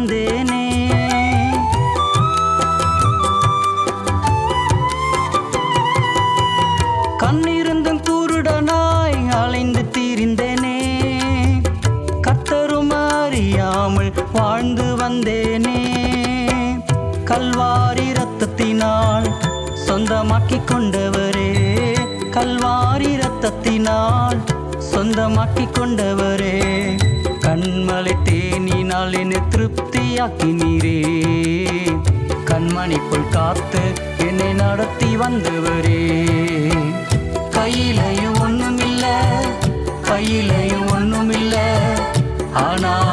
வந்தேனே. கண்ணிருந்தும் குருடனாய் அலைந்து திரிந்தேனே. கர்த்தரும் அறியாமல் வாழ்ந்து வந்தேனே. கல்வாரி இரத்தத்தினால் சொந்தமாக்கிக் கொண்டவரே, கல்வாரி இரத்தத்தினால் சொந்தமாக்கிக் கொண்டவரே, கண்மலை தேனினால் என்னை திருப்தியாக்கினீரே. கண்மணி போல் காத்து என்னை நடத்தி வந்தவரே. கையிலையும் ஒண்ணுமில்ல, கையிலையும் ஒண்ணுமில்ல, ஆனா